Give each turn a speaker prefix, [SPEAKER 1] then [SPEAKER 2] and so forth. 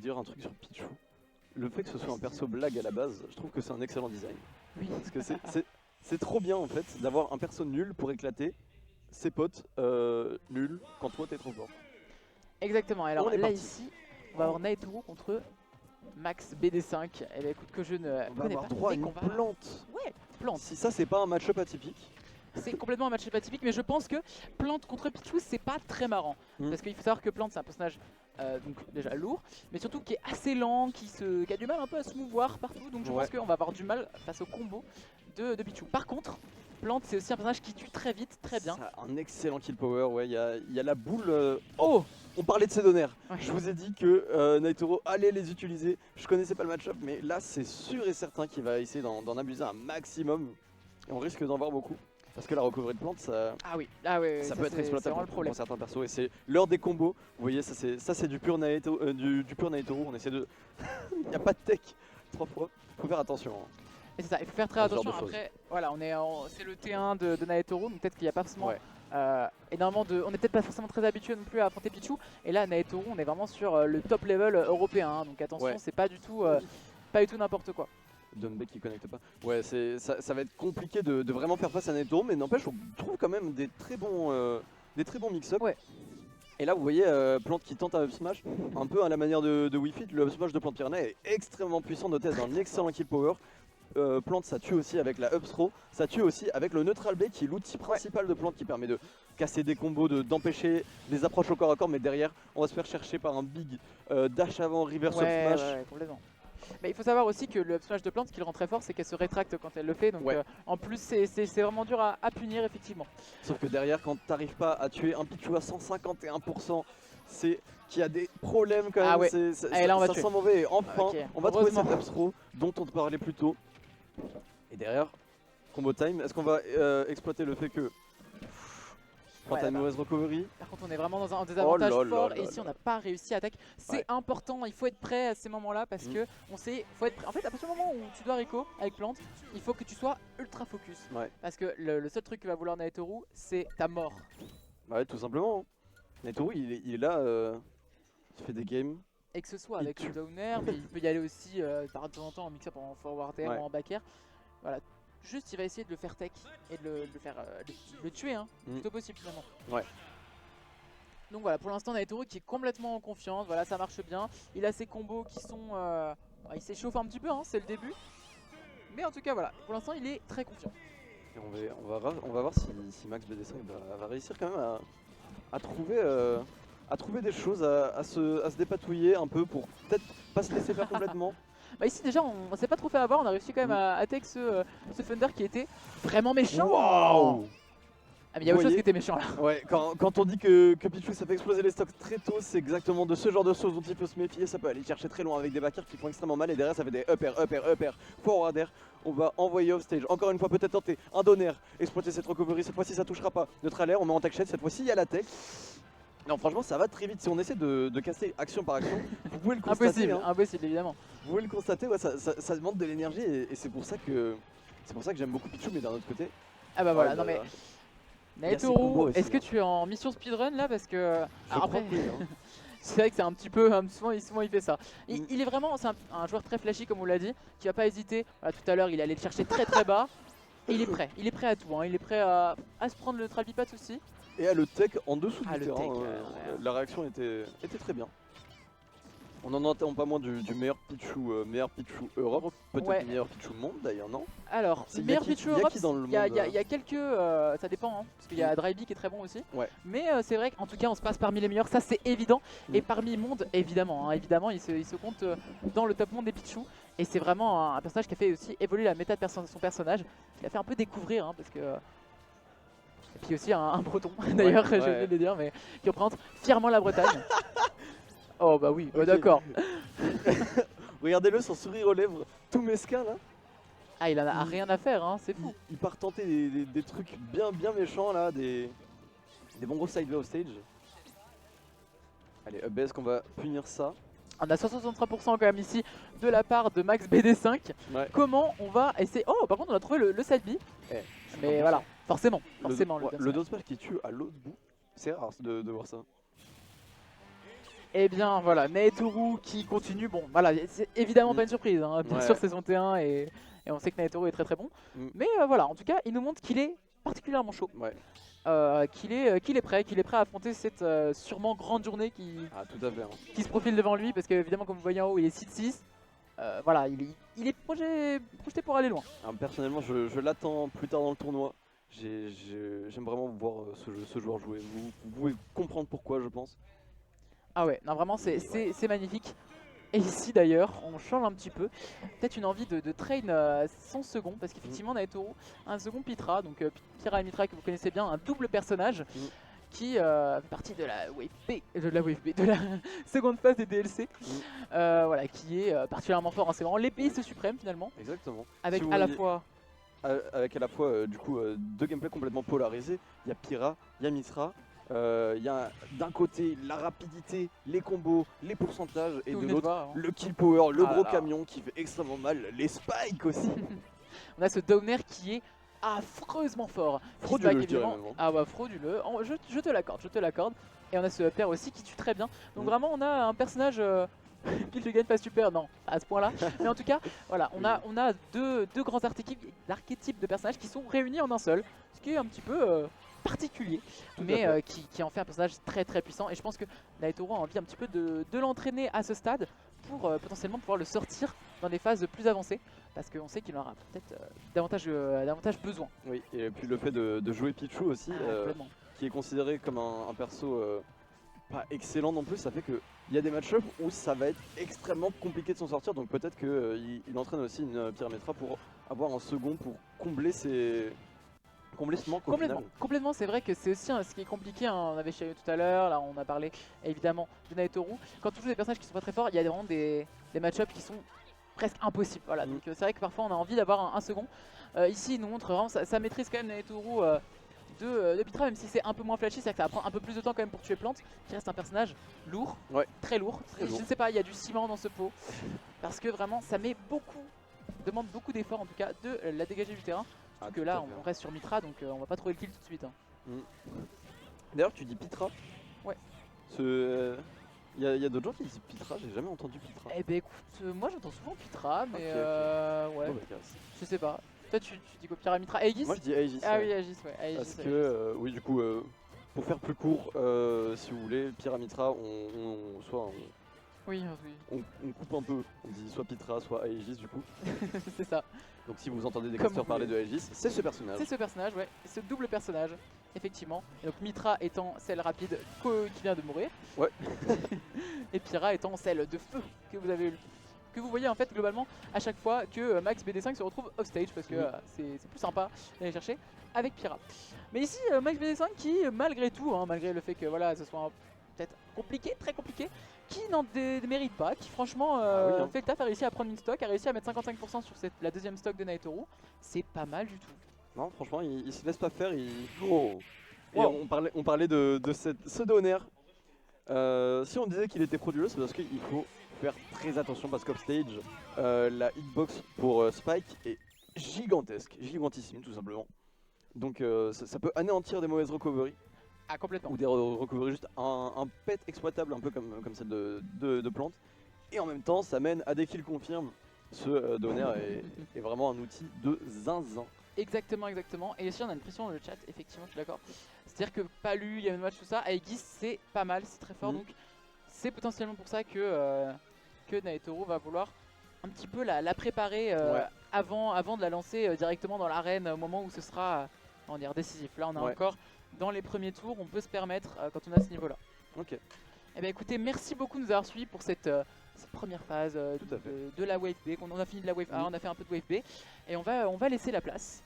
[SPEAKER 1] dire un truc sur Pichu. Le fait que ce soit un perso blague à la base, je trouve que c'est un excellent design.
[SPEAKER 2] Oui.
[SPEAKER 1] Parce que c'est trop bien en fait d'avoir un perso nul pour éclater ses potes nuls quand toi t'es trop fort.
[SPEAKER 2] Exactement. Alors
[SPEAKER 1] On est
[SPEAKER 2] là
[SPEAKER 1] parti.
[SPEAKER 2] ici, on va avoir Naitoro contre Max BD5. Eh bien écoute, que je ne
[SPEAKER 1] On va
[SPEAKER 2] connais
[SPEAKER 1] avoir
[SPEAKER 2] pas.
[SPEAKER 1] droit à
[SPEAKER 2] mais
[SPEAKER 1] une
[SPEAKER 2] qu'on va-
[SPEAKER 1] plante.
[SPEAKER 2] Ouais, plante.
[SPEAKER 1] Si ça c'est pas un match-up atypique.
[SPEAKER 2] C'est complètement un match atypique, mais je pense que Plante contre Pichu, c'est pas très marrant. Parce qu'il faut savoir que Plante, c'est un personnage donc déjà lourd, mais surtout qui est assez lent, qui a du mal un peu à se mouvoir partout. Donc je pense qu'on va avoir du mal face au combo de Pichu. Par contre, Plante, c'est aussi un personnage qui tue très vite, très bien.
[SPEAKER 1] Ça a un excellent kill power, ouais, il y a la boule.
[SPEAKER 2] Oh,
[SPEAKER 1] On parlait de ses donnaires.
[SPEAKER 2] Ouais.
[SPEAKER 1] Je vous ai dit que Naitoro allait les utiliser. Je connaissais pas le match-up, mais là c'est sûr et certain qu'il va essayer d'en abuser un maximum. Et on risque d'en voir beaucoup. Parce que la recovery de plante, ça
[SPEAKER 2] oui,
[SPEAKER 1] peut être
[SPEAKER 2] c'est
[SPEAKER 1] exploitable
[SPEAKER 2] vraiment le problème.
[SPEAKER 1] pour certains persos. Et c'est l'heure des combos. Vous voyez, ça c'est du pur Naitoro. Du pur Naitoro. On essaie de. Il n'y a pas de tech 3 fois. Faut faire attention. Hein.
[SPEAKER 2] Et c'est ça, il faut faire très
[SPEAKER 1] À ce genre
[SPEAKER 2] attention.
[SPEAKER 1] de choses.
[SPEAKER 2] Après, voilà, c'est le T1 de Naitoro, donc peut-être qu'il n'y a pas forcément
[SPEAKER 1] Ouais.
[SPEAKER 2] énormément de. On n'est peut-être pas forcément très habitué non plus à affronter Pichu. Et là, Naitoro, on est vraiment sur le top level européen. Hein, donc attention,
[SPEAKER 1] Ouais.
[SPEAKER 2] c'est pas du tout n'importe quoi.
[SPEAKER 1] Dunbeck qui connecte pas. Ouais, ça va être compliqué de vraiment faire face à Naitoro, mais n'empêche, on trouve quand même des très bons mix-up.
[SPEAKER 2] Ouais.
[SPEAKER 1] Et là, vous voyez Plante qui tente un up smash, un peu à la manière de Wii-Fit. Le up smash de Plante Pyrénées est extrêmement puissant, noté dans un excellent kill power. Plante, ça tue aussi avec la up throw, ça tue aussi avec le neutral B qui est l'outil principal de Plante qui permet de casser des combos, d'empêcher les approches au corps à corps, mais derrière, on va se faire chercher par un big dash avant, reverse up smash.
[SPEAKER 2] Ouais, complètement. Mais il faut savoir aussi que le up smash de Plante, ce qui le rend très fort, c'est qu'elle se rétracte quand elle le fait. Donc en plus, c'est vraiment dur à punir, effectivement.
[SPEAKER 1] Sauf que derrière, quand t'arrives pas à tuer un Pichu à 151%, c'est qu'il y a des problèmes quand même.
[SPEAKER 2] Ah ouais. Et là, on va
[SPEAKER 1] ça
[SPEAKER 2] tuer.
[SPEAKER 1] sent mauvais. Et enfin,
[SPEAKER 2] Ok,
[SPEAKER 1] on va trouver
[SPEAKER 2] heureusement.
[SPEAKER 1] cette up throw dont on te parlait plus tôt. Et derrière, combo time. Est-ce qu'on va exploiter le fait que quand t'as une mauvaise recovery,
[SPEAKER 2] Par contre, on est vraiment dans un désavantage
[SPEAKER 1] Oh là
[SPEAKER 2] fort
[SPEAKER 1] là
[SPEAKER 2] et
[SPEAKER 1] là
[SPEAKER 2] ici on n'a pas réussi à attaquer. C'est important, il faut être prêt à ces moments-là parce que on sait, faut être prêt. En fait, à partir du moment où tu dois Rico avec Plante, il faut que tu sois ultra focus.
[SPEAKER 1] Ouais.
[SPEAKER 2] Parce que le seul truc que va vouloir Naitoro, c'est ta mort.
[SPEAKER 1] bah ouais, tout simplement. Hein. Naitoro, il est là, il fait des games.
[SPEAKER 2] Et que ce soit
[SPEAKER 1] Il
[SPEAKER 2] avec
[SPEAKER 1] tue.
[SPEAKER 2] le downer, mais il peut y aller aussi par de temps en temps en mix-up en forward air
[SPEAKER 1] Ouais.
[SPEAKER 2] ou en back air. Voilà. Juste, il va essayer de le faire tech et de le faire le tuer, hein, plutôt possible finalement.
[SPEAKER 1] Ouais.
[SPEAKER 2] Donc voilà, pour l'instant Naitoro qui est complètement en confiance, voilà, ça marche bien. Il a ses combos qui sont... il s'échauffe un petit peu, hein, c'est le début. Mais en tout cas voilà, pour l'instant il est très confiant.
[SPEAKER 1] Et on va voir si Max BD5 va réussir quand même à trouver des choses, à se dépatouiller un peu pour peut-être pas se laisser faire complètement.
[SPEAKER 2] Bah ici déjà on s'est pas trop fait avoir, on a réussi quand même à attaquer ce Thunder qui était vraiment méchant.
[SPEAKER 1] Waouh!
[SPEAKER 2] Ah mais il y a autre chose qui était méchant là.
[SPEAKER 1] Ouais, quand on dit que Pichu ça fait exploser les stocks très tôt, c'est exactement de ce genre de choses dont il faut se méfier. Ça peut aller chercher très loin avec des backers qui font extrêmement mal et derrière ça fait des up air, forward air. On va envoyer off stage. Encore une fois, peut-être tenter un donner, exploiter cette recovery. Cette fois-ci ça touchera pas. Neutral air, on met en tech shade. Cette fois-ci il y a la tech. Non, franchement, ça va très vite. Si on essaie de casser action par action, vous pouvez le constater.
[SPEAKER 2] Impossible,
[SPEAKER 1] hein.
[SPEAKER 2] impossible évidemment.
[SPEAKER 1] Vous pouvez le constater, ouais, ça demande de l'énergie et c'est pour ça que j'aime beaucoup Pichu, mais d'un autre côté.
[SPEAKER 2] Ah bah voilà,
[SPEAKER 1] là
[SPEAKER 2] non mais
[SPEAKER 1] là. Il y a ses combos
[SPEAKER 2] Naitoro,
[SPEAKER 1] aussi,
[SPEAKER 2] est-ce que
[SPEAKER 1] hein.
[SPEAKER 2] tu es en mission speedrun là parce que
[SPEAKER 1] Je
[SPEAKER 2] alors
[SPEAKER 1] crois
[SPEAKER 2] après
[SPEAKER 1] que oui, hein.
[SPEAKER 2] c'est vrai que c'est un petit peu souvent il fait ça. Il est vraiment c'est un joueur très flashy comme on l'a dit, qui va pas hésiter. Voilà, tout à l'heure il allait le chercher très bas et il est prêt à tout, hein. Il est prêt à se prendre le trap pas de souci.
[SPEAKER 1] Et à le tech en dessous du
[SPEAKER 2] le
[SPEAKER 1] terrain.
[SPEAKER 2] tech,
[SPEAKER 1] La réaction était très bien. On n'en entend pas moins du meilleur Pichu Europe, peut-être
[SPEAKER 2] Ouais.
[SPEAKER 1] le meilleur Pichu monde d'ailleurs, non?
[SPEAKER 2] Alors,
[SPEAKER 1] C'est
[SPEAKER 2] meilleur
[SPEAKER 1] Yaki-
[SPEAKER 2] Pichu
[SPEAKER 1] Yaki
[SPEAKER 2] Europe,
[SPEAKER 1] dans le
[SPEAKER 2] il y a
[SPEAKER 1] monde,
[SPEAKER 2] quelques... ça dépend, hein, parce qu'il y a Dryby qui est très bon aussi.
[SPEAKER 1] Ouais.
[SPEAKER 2] Mais c'est vrai qu'en tout cas, on se passe parmi les meilleurs, ça c'est évident.
[SPEAKER 1] Mm.
[SPEAKER 2] Et parmi monde, évidemment, hein, évidemment, il se compte dans le top monde des Pichu. Et c'est vraiment un personnage qui a fait aussi évoluer la méta de son personnage. Qui a fait un peu découvrir, hein, parce que... Et puis aussi un breton, d'ailleurs, j'ai oublié de le dire, mais qui représente fièrement la Bretagne. Oh bah oui,
[SPEAKER 1] Ok.
[SPEAKER 2] d'accord.
[SPEAKER 1] Regardez-le, son sourire aux lèvres, tout mesquin là.
[SPEAKER 2] Ah, il en a rien à faire, hein, c'est fou.
[SPEAKER 1] Il part tenter des trucs bien méchants là, des bons gros side off stage. Allez, up B, est-ce qu'on va punir ça?
[SPEAKER 2] On a 163% quand même ici de la part de Max BD5.
[SPEAKER 1] Ouais.
[SPEAKER 2] Comment on va essayer... Oh, par contre, on a trouvé le side B. Mais voilà, forcément.
[SPEAKER 1] Le dosage qui tue à l'autre bout, c'est rare de voir ça.
[SPEAKER 2] Et bien voilà, Naetoru qui continue, bon voilà, c'est évidemment pas une surprise, hein. Bien
[SPEAKER 1] Ouais.
[SPEAKER 2] sûr c'est son T1 et on sait que Naetoru est très très bon. Mais voilà, en tout cas il nous montre qu'il est particulièrement chaud,
[SPEAKER 1] Ouais.
[SPEAKER 2] qu'il est prêt à affronter cette sûrement grande journée
[SPEAKER 1] Ah, tout à fait. Hein.
[SPEAKER 2] qui se profile devant lui, parce qu'évidemment comme vous voyez en haut il est 6-6. Voilà, il est projeté pour aller loin.
[SPEAKER 1] Alors, personnellement, je l'attends plus tard dans le tournoi. J'aime vraiment voir ce joueur jouer. Vous pouvez comprendre pourquoi, je pense.
[SPEAKER 2] Ah ouais, non vraiment c'est magnifique. Et ici d'ailleurs, on change un petit peu. Peut-être une envie de train son second, parce qu'effectivement Naetoru, un second Pythra, donc Pyra et Mythra que vous connaissez bien, un double personnage qui fait partie de la Wave B, de la seconde phase des DLC. Voilà, qui est particulièrement fort, hein. C'est vraiment l'épéiste suprême finalement.
[SPEAKER 1] Exactement.
[SPEAKER 2] Avec
[SPEAKER 1] Si vous
[SPEAKER 2] à la
[SPEAKER 1] voyez-
[SPEAKER 2] fois...
[SPEAKER 1] Avec à la fois du coup deux gameplays complètement polarisés. Il y a Pyra, il y a Mythra. Il y a d'un côté la rapidité, les combos, les pourcentages, et
[SPEAKER 2] que vous
[SPEAKER 1] de
[SPEAKER 2] venez
[SPEAKER 1] l'autre
[SPEAKER 2] voir, hein.
[SPEAKER 1] le kill power, le
[SPEAKER 2] Ah là
[SPEAKER 1] gros
[SPEAKER 2] là.
[SPEAKER 1] camion qui fait extrêmement mal, les spikes aussi.
[SPEAKER 2] On a ce downer qui est affreusement fort. Qui
[SPEAKER 1] Frauduleux,
[SPEAKER 2] spike,
[SPEAKER 1] je dirais
[SPEAKER 2] évidemment.
[SPEAKER 1] même, hein.
[SPEAKER 2] Ah bah frauduleux, je te l'accorde, je te l'accorde. Et on a ce upper aussi qui tue très bien. Donc vraiment on a un personnage... Pile de gagne pas super, non, à ce point là. Mais en tout cas, voilà, on a deux grands archétypes de personnages qui sont réunis en un seul. Ce qui est un petit peu particulier, mais qui en fait un personnage très très puissant. Et je pense que Naetoru a envie un petit peu de l'entraîner à ce stade pour potentiellement pouvoir le sortir dans des phases plus avancées. Parce qu'on sait qu'il en aura peut-être davantage besoin.
[SPEAKER 1] Oui, et puis le fait de jouer Pichu aussi,
[SPEAKER 2] Complètement.
[SPEAKER 1] qui est considéré comme un perso pas excellent non plus, ça fait qu'il y a des match-ups où ça va être extrêmement compliqué de s'en sortir, donc peut-être qu'il entraîne aussi une Pyramétra pour avoir un second pour combler ce manque au final.
[SPEAKER 2] Complètement, c'est vrai que c'est aussi ce qui est compliqué, hein. On avait Shiryu tout à l'heure, là on a parlé évidemment de Naetoru. Quand tu joues des personnages qui sont pas très forts, il y a vraiment des match-ups qui sont presque impossibles. Voilà. Donc c'est vrai que parfois on a envie d'avoir un second. Ici il nous montre vraiment sa maîtrise quand même Naetoru de Pythra, même si c'est un peu moins flashy, c'est-à-dire que ça va prendre un peu plus de temps quand même pour tuer Plante, qui reste un personnage lourd, très lourd.
[SPEAKER 1] Très lourd.
[SPEAKER 2] Je ne sais pas, il y a du ciment dans ce pot, parce que vraiment ça demande beaucoup d'efforts en tout cas de la dégager du terrain. Surtout que là on reste sur Mythra, donc on va pas trouver le kill tout de suite, hein.
[SPEAKER 1] D'ailleurs tu dis Pythra.
[SPEAKER 2] Ouais.
[SPEAKER 1] Il y a d'autres gens qui disent Pythra, j'ai jamais entendu Pythra.
[SPEAKER 2] Eh ben écoute, moi j'entends souvent Pythra, mais ouais,
[SPEAKER 1] Bon, bah, casse.
[SPEAKER 2] je sais pas. Toi tu dis quoi, Pyra, Mythra, Aegis?
[SPEAKER 1] Moi je dis Aegis.
[SPEAKER 2] Ah
[SPEAKER 1] ouais.
[SPEAKER 2] oui, Aegis, ouais. Aegis,
[SPEAKER 1] Parce
[SPEAKER 2] Aegis.
[SPEAKER 1] que, oui, du coup, pour faire plus court, si vous voulez, Pyramitra,
[SPEAKER 2] Oui,
[SPEAKER 1] on coupe un peu. On dit soit Pythra, soit Aegis, du coup.
[SPEAKER 2] c'est ça.
[SPEAKER 1] Donc si vous entendez des
[SPEAKER 2] Comme
[SPEAKER 1] casteurs
[SPEAKER 2] vous
[SPEAKER 1] parler de
[SPEAKER 2] voulez.
[SPEAKER 1] Aegis, c'est ce personnage.
[SPEAKER 2] C'est ce personnage, ouais, ce double personnage, effectivement. Et donc Mythra étant celle rapide qui vient de mourir.
[SPEAKER 1] Ouais.
[SPEAKER 2] Et Pyra étant celle de feu que vous avez eu. Que vous voyez en fait globalement à chaque fois que Max BD5 se retrouve offstage, parce que c'est plus sympa d'aller chercher avec Pyra. Mais ici Max BD5 qui malgré tout, hein, malgré le fait que voilà ce soit peut-être compliqué, très compliqué, qui n'en démérite pas, qui franchement fait le taf, a réussi à prendre une stock, a réussi à mettre 55% sur la deuxième stock de Naetoru. C'est pas mal du tout.
[SPEAKER 1] Non, franchement, il se laisse pas faire. Et
[SPEAKER 2] Wow.
[SPEAKER 1] on parlait de ce donner. Si on disait qu'il était frauduleux, c'est parce qu'il faut faire très attention parce qu'offstage, la hitbox pour Spike est gigantesque, gigantissime tout simplement. Donc ça peut anéantir des mauvaises recoveries.
[SPEAKER 2] Ah complètement.
[SPEAKER 1] Ou des recoveries juste un pet exploitable un peu comme celle de Plante. Et en même temps ça mène à des kills confirmes. Ce donner est vraiment un outil de zinzin.
[SPEAKER 2] Exactement. Et ici on a une pression dans le chat, effectivement je suis d'accord. C'est-à-dire que Palu, il y a une match tout ça, Aegis c'est pas mal, c'est très fort, donc c'est potentiellement pour ça que Naetoru va vouloir un petit peu la préparer avant de la lancer directement dans l'arène au moment où ce sera décisif. Là on est encore dans les premiers tours, on peut se permettre quand on a ce niveau là.
[SPEAKER 1] Ok.
[SPEAKER 2] Eh bien écoutez, merci beaucoup de nous avoir suivis pour cette première phase de la Wave B. On a fini de la Wave A, on a fait un peu de Wave B et on va laisser la place